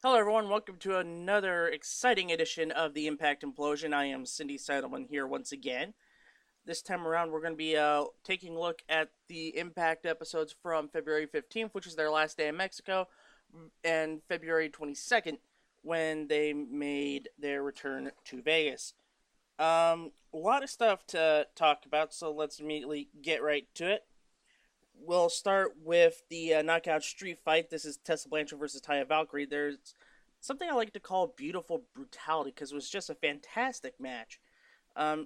Hello, everyone. Welcome to another exciting edition of the Impact Implosion. I am Cyndi Seidelman here once again. This time around, we're going to be taking a look at the Impact episodes from February 15th, which is their last day in Mexico, and February 22nd, when they made their return to Vegas. A lot of stuff to talk about, so let's immediately get right to it. We'll start with the knockout street fight. This is Tessa Blanchard versus Taya Valkyrie. There's something I like to call beautiful brutality because it was just a fantastic match.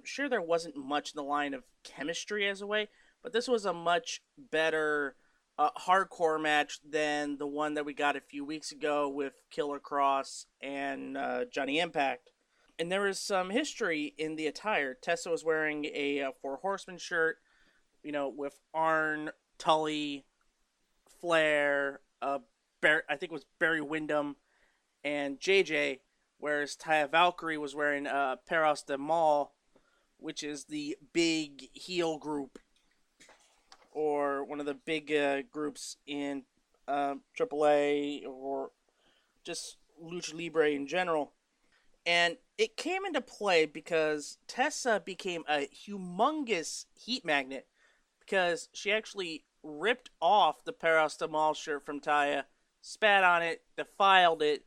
Sure, there wasn't much in the line of chemistry as a way, but this was a much better hardcore match than the one that we got a few weeks ago with Killer Cross and Johnny Impact. And there was some history in the attire. Tessa was wearing a Four Horsemen shirt, with Arn, Tully, Flair, I think it was Barry Windham, and JJ, whereas Taya Valkyrie was wearing Perros de Mal, which is the big heel group, or one of the big groups in AAA, or just Lucha Libre in general. And it came into play because Tessa became a humongous heat magnet because she actually ripped off the Perros de Mal shirt from Taya, spat on it, defiled it,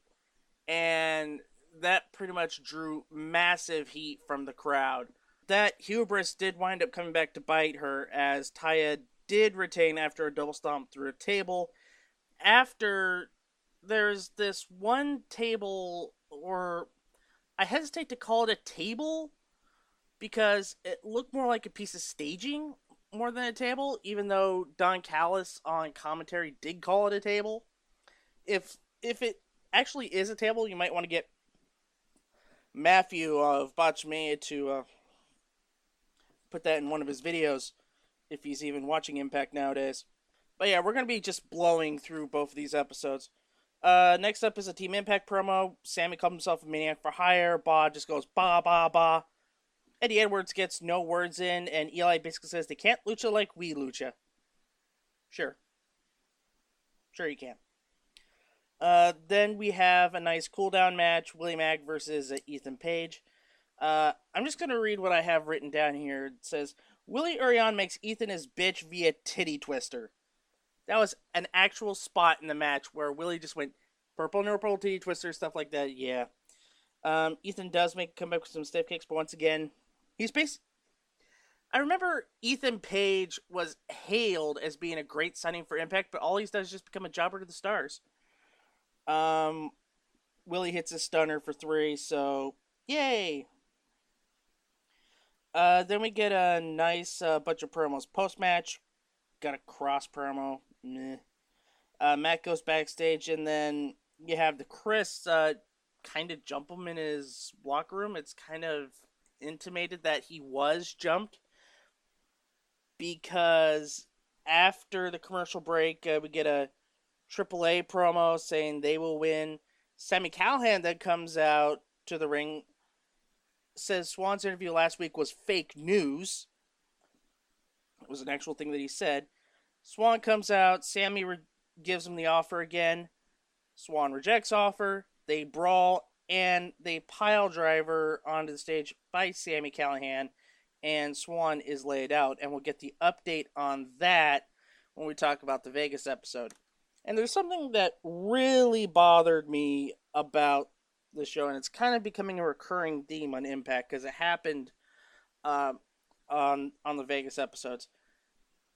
and that pretty much drew massive heat from the crowd. That hubris did wind up coming back to bite her, as Taya did retain after a double stomp through a table. After there's this one table, or I hesitate to call it a table because it looked more like a piece of staging more than a table, even though Don Callis on commentary did call it a table. If it actually is a table, you might want to get Matthew of Botchmania to put that in one of his videos if he's even watching Impact nowadays. But yeah, we're going to be just blowing through both of these episodes. Next up is a Team Impact promo. Sammy calls himself a maniac for hire. Ba just goes ba ba ba. Eddie Edwards gets no words in, and Eli basically says they can't lucha like we lucha. Sure. Sure you can. Then we have a nice cool down match, Willie Mack versus Ethan Page. I'm just going to read what I have written down here. It says, Willie Urion makes Ethan his bitch via titty twister. That was an actual spot in the match where Willie just went purple titty twister, stuff like that. Yeah. Ethan does make a comeback with some stiff kicks, but once again, he's basically... I remember Ethan Page was hailed as being a great signing for Impact, but all he's done is just become a jobber to the stars. Um, Willie hits a stunner for 3, so yay! Then we get a nice bunch of promos post match. Got a cross promo. Meh. Matt goes backstage, and then you have the Chris kind of jump him in his locker room. It's kind of intimated that he was jumped because after the commercial break, we get a AAA promo saying they will win. Sami Callihan then comes out to the ring, says Swan's interview last week was fake news. It was an actual thing that he said. Swan comes out. Sammy gives him the offer again. Swan rejects offer. They brawl, and they pile driver onto the stage by Sami Callihan, and Swan is laid out. And we'll get the update on that when we talk about the Vegas episode. And there's something that really bothered me about the show, and it's kind of becoming a recurring theme on Impact because it happened on the Vegas episodes.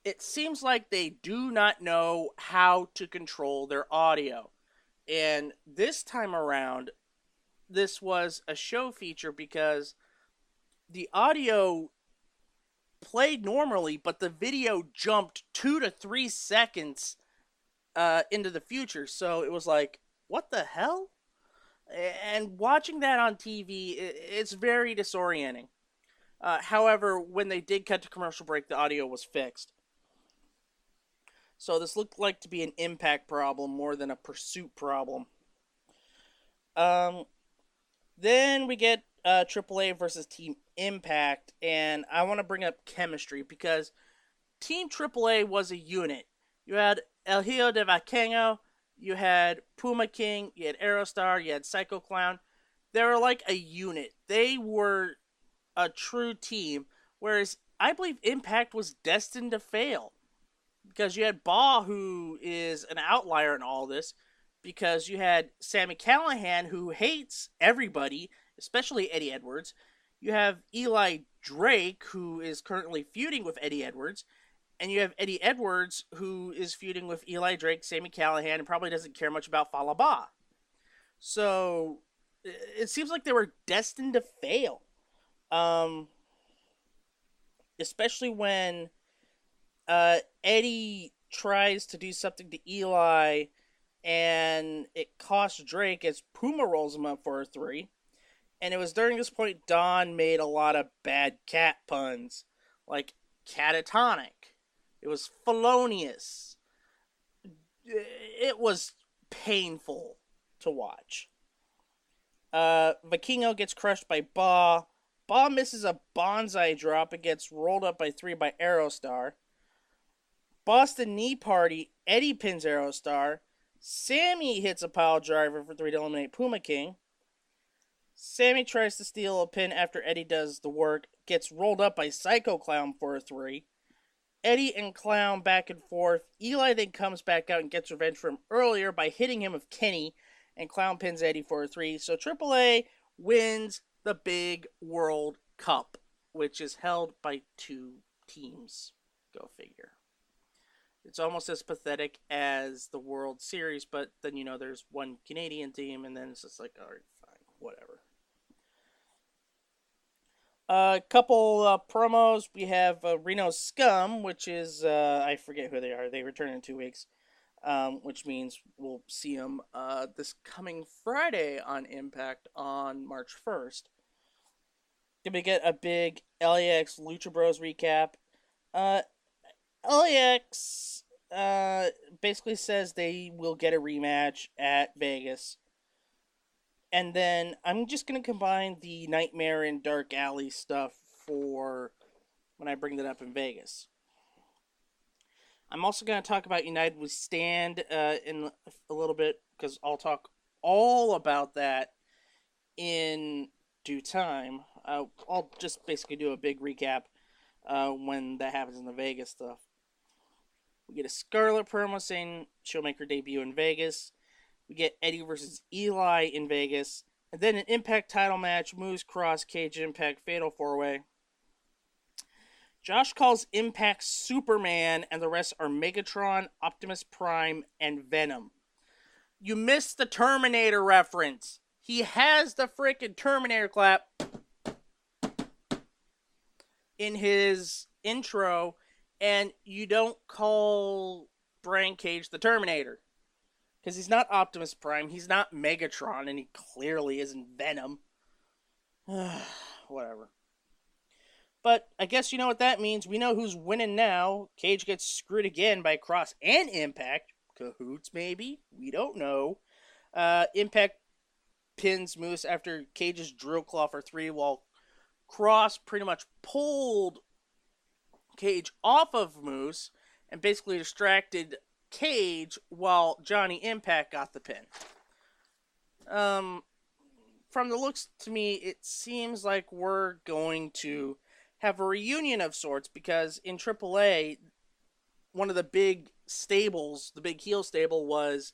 It seems like they do not know how to control their audio. And this time around, this was a show feature because the audio played normally, but the video jumped 2 to 3 seconds into the future. So it was like, what the hell? And watching that on TV, it's very disorienting. However, when they did cut to commercial break, the audio was fixed. So this looked like to be an Impact problem more than a Pursuit problem. Then we get AAA versus Team Impact, and I want to bring up chemistry because Team AAA was a unit. You had El Hijo de Vaqueno, You had Puma King, you had Aerostar, you had Psycho Clown. They were like a unit. They were a true team. Whereas I believe Impact was destined to fail because you had Baugh, who is an outlier in all this, because you had Sammy Callahan, who hates everybody, especially Eddie Edwards. You have Eli Drake, who is currently feuding with Eddie Edwards, and you have Eddie Edwards, who is feuding with Eli Drake, Sammy Callahan, and probably doesn't care much about Falaba. So it seems like they were destined to fail. Um, Especially when Eddie tries to do something to Eli, and it costs Drake as Puma rolls him up for a 3. And it was during this point Don made a lot of bad cat puns, like catatonic. It was felonious. It was painful to watch. Vikingo gets crushed by Baugh. Baugh misses a bonsai drop and gets rolled up by 3 by Aerostar. Boston Knee Party, Eddie pins Aerostar. Sammy hits a pile driver for 3 to eliminate Puma King. Sammy tries to steal a pin after Eddie does the work, gets rolled up by Psycho Clown for a 3. Eddie and Clown back and forth. Eli then comes back out and gets revenge from earlier by hitting him with Kenny, and Clown pins Eddie for a 3. So AAA wins the Big World Cup, which is held by 2 teams. Go figure. It's almost as pathetic as the World Series, but then, there's one Canadian team, and then it's just like, alright, fine, whatever. A couple promos. We have Reno Scum, which is, I forget who they are. They return in 2 weeks, which means we'll see them this coming Friday on Impact on March 1st. Then we get a big LAX Lucha Bros recap. LAX basically says they will get a rematch at Vegas. And then I'm just going to combine the Nightmare and Dark Alley stuff for when I bring that up in Vegas. I'm also going to talk about United We Stand in a little bit, because I'll talk all about that in due time. I'll just basically do a big recap when that happens in the Vegas stuff. We get a Scarlet promo saying she'll make her debut in Vegas. We get Eddie versus Eli in Vegas. And then an Impact title match, Moose, Cross, Cage, Impact, Fatal 4-Way. Josh calls Impact Superman, and the rest are Megatron, Optimus Prime, and Venom. You missed the Terminator reference. He has the frickin' Terminator clap in his intro, and you don't call Brian Cage the Terminator. Because he's not Optimus Prime, he's not Megatron, and he clearly isn't Venom. Whatever. But I guess you know what that means. We know who's winning now. Cage gets screwed again by Cross and Impact. Cahoots, maybe? We don't know. Impact pins Moose after Cage's drill claw for 3, while Cross pretty much pulled Cage off of Moose and basically distracted Cage while Johnny Impact got the pin. From the looks to me, it seems like we're going to have a reunion of sorts, because in AAA, one of the big stables, the big heel stable, was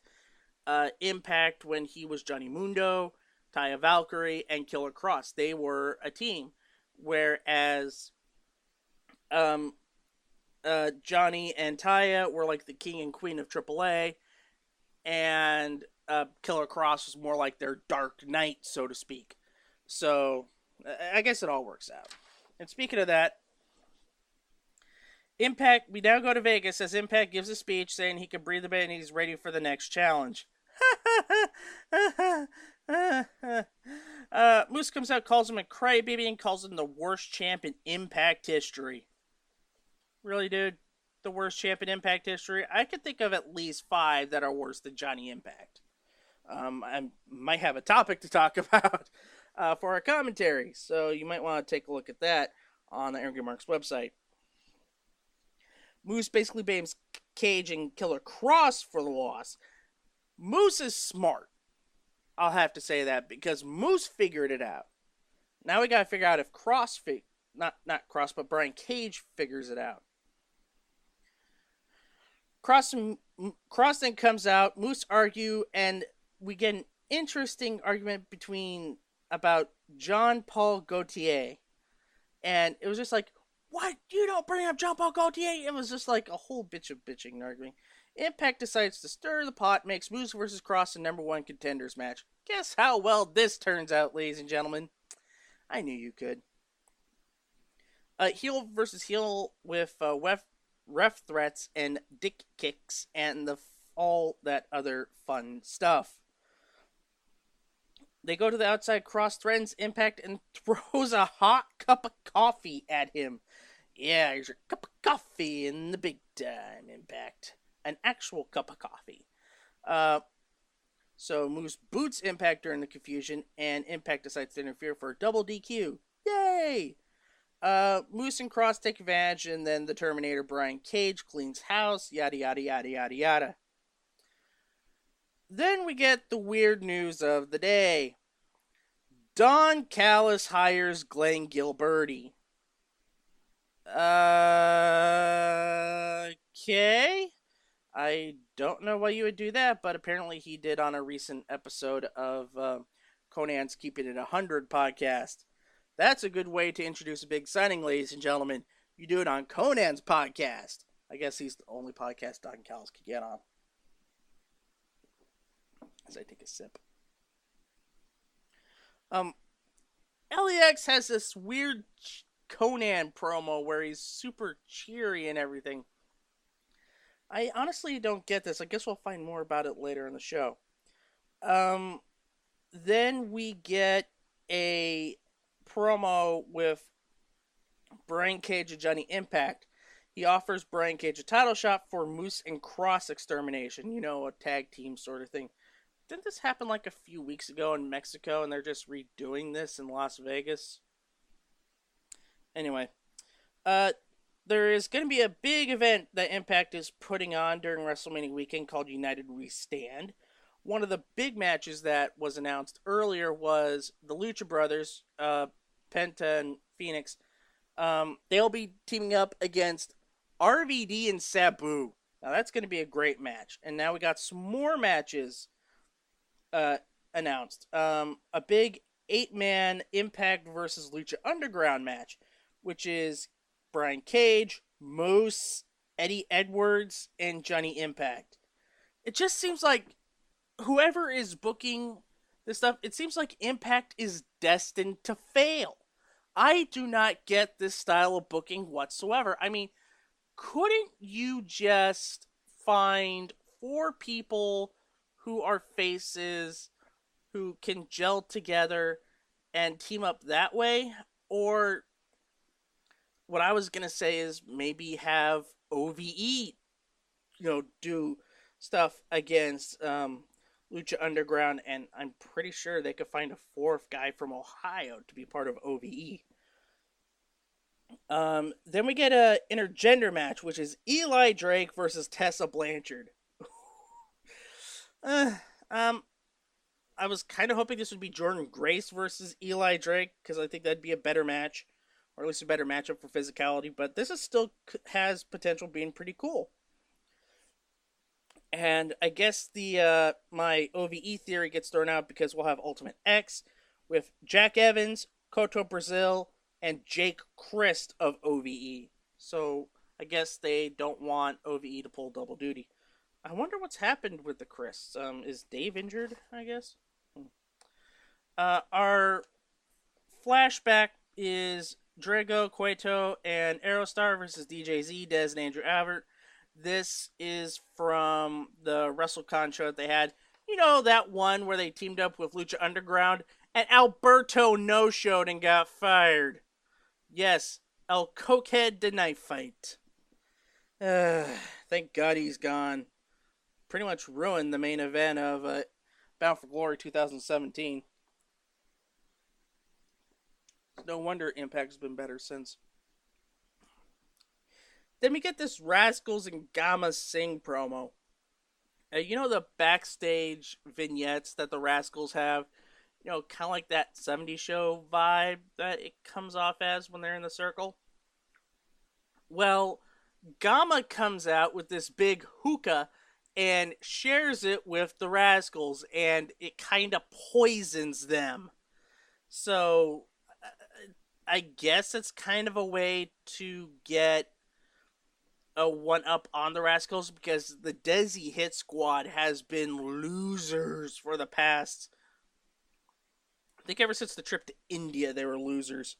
Impact when he was Johnny Mundo, Taya Valkyrie, and Killer Cross. They were a team, whereas Johnny and Taya were like the king and queen of AAA, and Killer Cross was more like their Dark Knight, so to speak. So I guess it all works out. And speaking of that, Impact, we now go to Vegas as Impact gives a speech saying he can breathe a bit and he's ready for the next challenge. Moose comes out, calls him a crybaby, and calls him the worst champ in Impact history. Really, dude? The worst champ in Impact history? I could think of at least 5 that are worse than Johnny Impact. I might have a topic to talk about for our commentary, so you might want to take a look at that on the Angry Marks website. Moose basically blames Cage and Killer Cross for the loss. Moose is smart. I'll have to say that because Moose figured it out. Now we gotta figure out if not Cross, but Brian Cage figures it out. Cross then comes out. Moose argue, and we get an interesting argument about John Paul Gaultier, and it was just like, what? You don't bring up John Paul Gaultier? It was just like a whole bitch of bitching and arguing. Impact decides to stir the pot, makes Moose versus Cross a #1 contenders match. Guess how well this turns out, ladies and gentlemen. I knew you could. Heel versus heel with ref threats and dick kicks and all that other fun stuff. They go to the outside. Cross threatens Impact and throws a hot cup of coffee at him. Yeah, here's your cup of coffee in the big time, Impact. An actual cup of coffee. So Moose boots Impact during the confusion, and Impact decides to interfere for a double DQ. Yay! Moose and Cross take advantage, and then the Terminator Brian Cage cleans house, yada yada yada yada yada. Then we get the weird news of the day. Don Callis hires Glenn Gilberti. Okay. I don't know why you would do that, but apparently he did on a recent episode of Conan's Keeping It 100 podcast. That's a good way to introduce a big signing, ladies and gentlemen. You do it on Conan's podcast. I guess he's the only podcast Don Callis could get on. As I take a sip. LAX has this weird Conan promo where he's super cheery and everything. I honestly don't get this. I guess we'll find more about it later in the show. Then we get a promo with Brian Cage and Johnny Impact. He offers Brian Cage a title shot for Moose and Cross extermination. You know, a tag team sort of thing. Didn't this happen like a few weeks ago in Mexico and they're just redoing this in Las Vegas? Anyway, there is going to be a big event that Impact is putting on during WrestleMania weekend called United We Stand. One of the big matches that was announced earlier was the Lucha Brothers, Penta and Phoenix. They'll be teaming up against RVD and Sabu. Now that's going to be a great match. And now we got some more matches announced. A big 8-man Impact versus Lucha Underground match, which is Brian Cage, Moose, Eddie Edwards, and Johnny Impact. It just seems like whoever is booking this stuff, it seems like Impact is destined to fail. I do not get this style of booking whatsoever. I mean, couldn't you just find 4 people who are faces who can gel together and team up that way? Or what I was going to say is maybe have OVE, do stuff against Lucha Underground, and I'm pretty sure they could find a 4th guy from Ohio to be part of OVE. Then we get a intergender match, which is Eli Drake versus Tessa Blanchard. I was kind of hoping this would be Jordan Grace versus Eli Drake, because I think that'd be a better match, or at least a better matchup for physicality, but this is still has potential being pretty cool. And I guess the my OVE theory gets thrown out because we'll have Ultimate X with Jack Evans, Koto Brazil, and Jake Christ of OVE. So I guess they don't want OVE to pull double duty. I wonder what's happened with the Christs. Is Dave injured, I guess? Our flashback is Drago, Cueto, and Aerostar versus DJZ, Dez, and Andrew Albert. This is from the WrestleCon show that they had. You know, that one where they teamed up with Lucha Underground, and Alberto no-showed and got fired. Yes, El Cokehead the Knife Fight. Thank God he's gone. Pretty much ruined the main event of Bound for Glory 2017. No wonder Impact's been better since. Then we get this Rascals and Gamma Sing promo. You know the backstage vignettes that the Rascals have? You know, kind of like that '70s show vibe that it comes off as when they're in the circle? Well, Gamma comes out with this big hookah and shares it with the Rascals, and it kind of poisons them. So, I guess it's kind of a way to get a one up on the Rascals because the Desi Hit Squad has been losers for the past. I think ever since the trip to India, they were losers.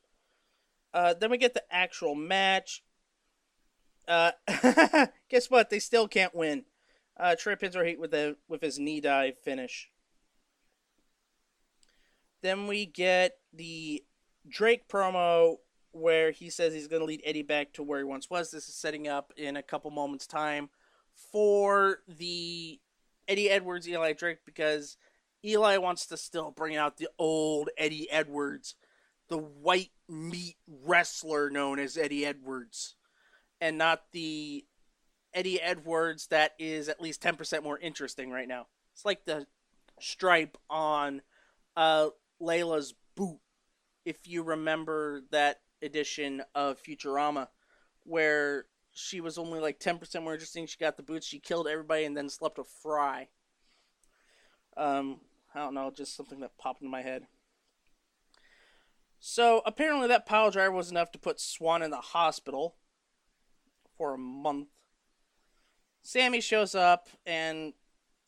Then we get the actual match. Uh, guess what? They still can't win. Trip hits our heat with his knee dive finish. Then we get the Drake promo where he says he's going to lead Eddie back to where he once was. This is setting up in a couple moments' time for the Eddie Edwards Eli Drake because Eli wants to still bring out the old Eddie Edwards, the white meat wrestler known as Eddie Edwards, and not the Eddie Edwards that is at least 10% more interesting right now. It's like the stripe on uh, Layla's boot, if you remember that edition of Futurama, where she was only like 10% more interesting. She got the boots, she killed everybody, and then slept with Fry. I don't know, just something that popped in my head. So apparently that pile driver was enough to put Swan in the hospital for a month. Sammy shows up and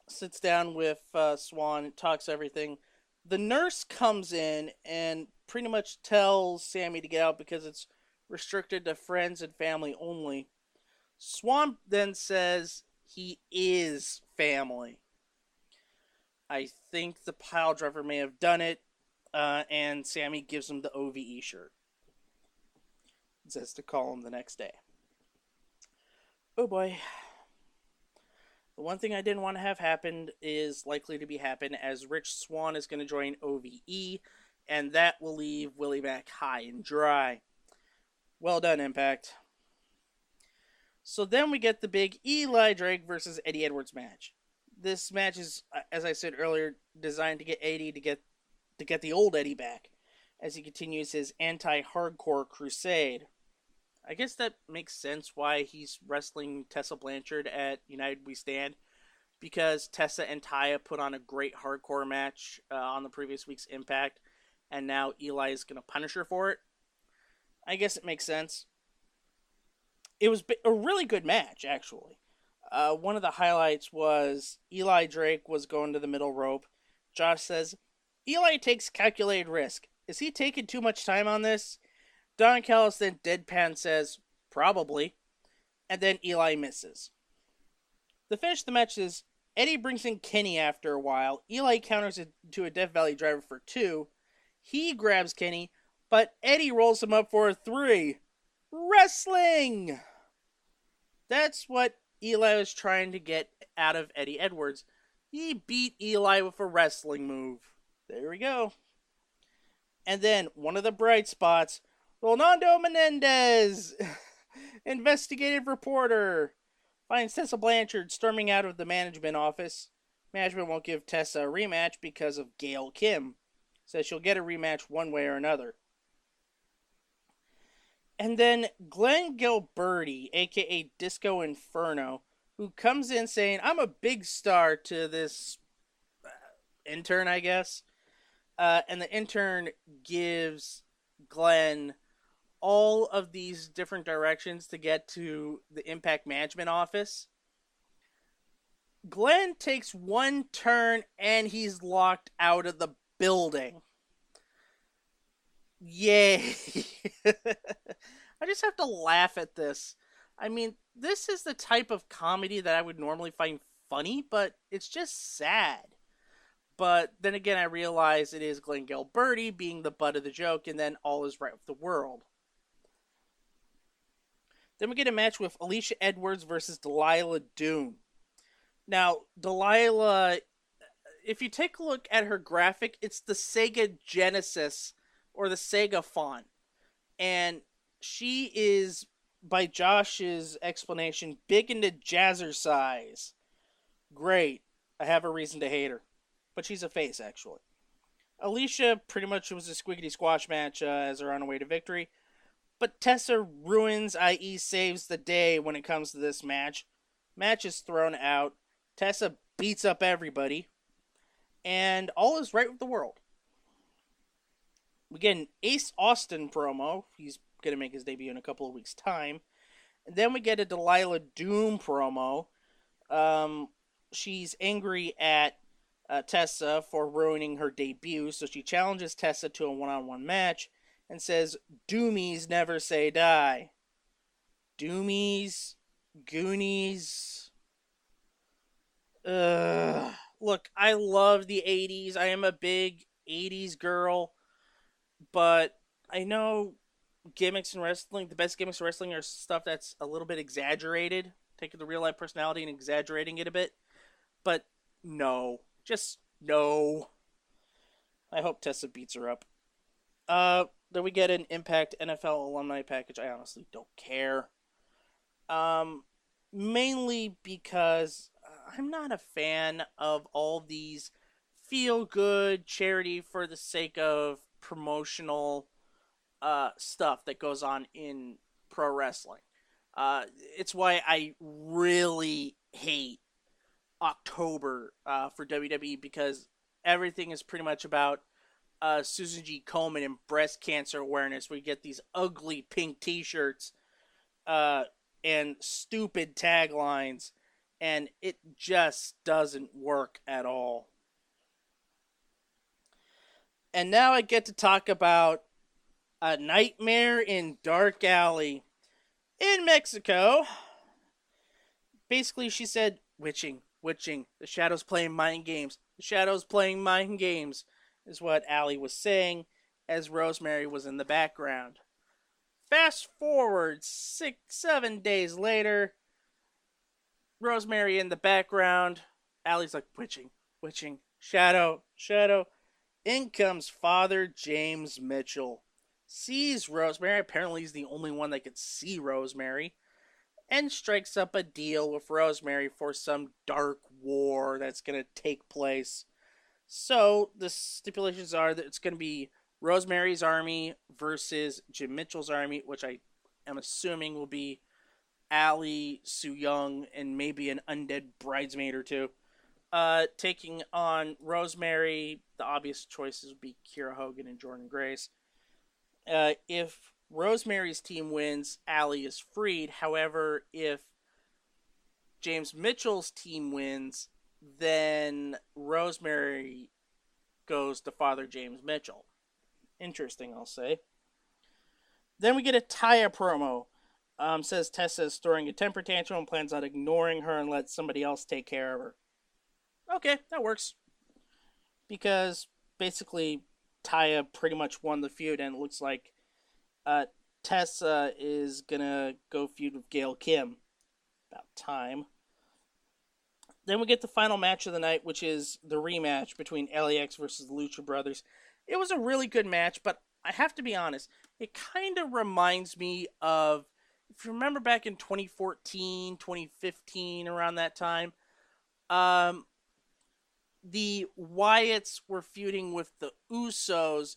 sits down with Swan, talks everything. The nurse comes in and pretty much tells Sammy to get out because it's restricted to friends and family only. Swan then says he is family. I think the pile driver may have done it, and Sammy gives him the OVE shirt. It says to call him the next day. Oh boy. The one thing I didn't want to have happened is likely to be happen as Rich Swann is going to join OVE, and that will leave Willie Mack high and dry. Well done, Impact. So then we get the big Eli Drake versus Eddie Edwards match. This match is, as I said earlier, designed to get Eddie to get the old Eddie back as he continues his anti-hardcore crusade. I guess that makes sense why he's wrestling Tessa Blanchard at United We Stand, because Tessa and Taya put on a great hardcore match on the previous week's Impact, and now Eli is going to punish her for it. I guess it makes sense. It was a really good match, actually. One of the highlights was Eli Drake was going to the middle rope. Josh says, Eli takes calculated risk. Is he taking too much time on this? Don Callis then deadpan says, probably. And then Eli misses. The finish of the match is Eddie brings in Kenny after a while. Eli counters it to a Death Valley driver for 2. He grabs Kenny, but Eddie rolls him up for a 3. Wrestling! That's what Eli was trying to get out of Eddie Edwards. He beat Eli with a wrestling move. There we go. And then, one of the bright spots, Rolando Menendez, investigative reporter, finds Tessa Blanchard storming out of the management office. Management won't give Tessa a rematch because of Gail Kim. Says she'll get a rematch one way or another. And then Glenn Gilberti, aka Disco Inferno, who comes in saying, I'm a big star to this intern, I guess. And the intern gives Glenn all of these different directions to get to the Impact Management office. Glenn takes one turn and he's locked out of the building. Yay. I just have to laugh at this. I mean, this is the type of comedy that I would normally find funny, but it's just sad. But then again, I realize it is Glenn Gilberti being the butt of the joke, and then all is right with the world. Then we get a match with Alicia Edwards versus Delilah Doom. Now, Delilah, if you take a look at her graphic, it's the Sega Genesis or the Sega font. And she is, by Josh's explanation, big into jazzercise. Great. I have a reason to hate her. But she's a face, actually. Alicia pretty much was a squiggity squash match as they're on her way to victory. But Tessa ruins, i.e., saves the day when it comes to this match. Match is thrown out. Tessa beats up everybody. And all is right with the world. We get an Ace Austin promo. He's going to make his debut in a couple of weeks' time. And then we get a Delilah Doom promo. She's angry at Tessa for ruining her debut, so she challenges Tessa to a one-on-one match and says, "Doomies never say die." Doomies, Goonies. Look, I love the 80s. I am a big 80s girl, but I know gimmicks in wrestling, the best gimmicks in wrestling are stuff that's a little bit exaggerated, taking the real life personality and exaggerating it a bit. But no, just no. I hope Tessa beats her up. Then we get an Impact NFL alumni package. I honestly don't care. Mainly because I'm not a fan of all these feel good charity for the sake of promotional stuff that goes on in pro wrestling. It's why I really hate October for WWE, because everything is pretty much about Susan G. Komen and breast cancer awareness, where you get these ugly pink t-shirts and stupid taglines, and it just doesn't work at all. And now I get to talk about A Nightmare in Dark Alley. In Mexico, basically she said, witching, witching, the shadows playing mind games, the shadows playing mind games, is what Allie was saying as Rosemary was in the background. Fast forward 6-7 days later, Rosemary in the background, Allie's like, witching, witching, shadow, shadow. In comes Father James Mitchell. Sees Rosemary, apparently he's the only one that could see Rosemary, and strikes up a deal with Rosemary for some dark war that's going to take place. So the stipulations are that it's going to be Rosemary's army versus Jim Mitchell's army, which I am assuming will be Allie, Sue Young, and maybe an undead bridesmaid or two. Taking on Rosemary, the obvious choices would be Kiera Hogan and Jordan Grace. If Rosemary's team wins, Allie is freed. However, if James Mitchell's team wins, then Rosemary goes to Father James Mitchell. Interesting, I'll say. Then we get a Taya promo. Says Tessa is throwing a temper tantrum and plans on ignoring her and let somebody else take care of her. Okay, that works. Because basically Taya pretty much won the feud, and it looks like Tessa is gonna go feud with Gail Kim. About time. Then we get the final match of the night, which is the rematch between LAX versus the Lucha Brothers. It was a really good match, but I have to be honest, it kind of reminds me of, if you remember back in 2014, 2015, around that time, the Wyatts were feuding with the Usos.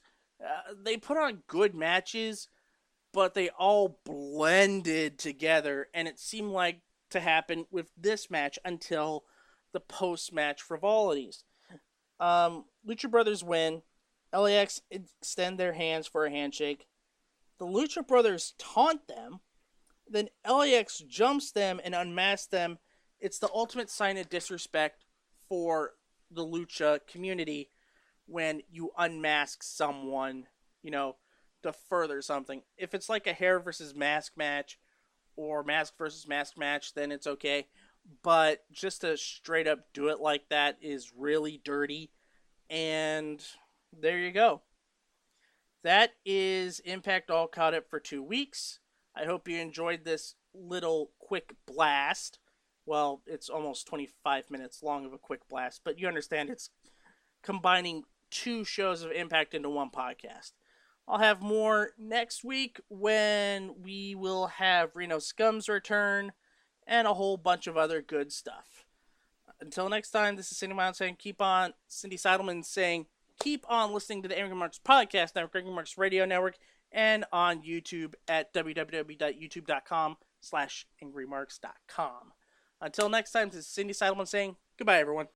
They put on good matches, but they all blended together, and it seemed like to happen with this match until the post-match frivolities. Lucha Brothers win. LAX extend their hands for a handshake. The Lucha Brothers taunt them. Then LAX jumps them and unmasks them. It's the ultimate sign of disrespect for the Lucha community when you unmask someone, to further something. If it's like a hair versus mask match or mask versus mask match, then it's okay. But just to straight up do it like that is really dirty. And there you go. That is Impact All Caught Up for 2 weeks. I hope you enjoyed this little quick blast. Well, it's almost 25 minutes long of a quick blast, but you understand it's combining 2 shows of Impact into one podcast. I'll have more next week when we will have Reno Scum's return and a whole bunch of other good stuff. Until next time, this is Cyndi Seidelman saying, keep on listening to the Angry Marks Podcast Network, Angry Marks Radio Network, and on YouTube at www.youtube.com/AngryMarks.com. Until next time, this is Cyndi Seidelman saying, goodbye, everyone.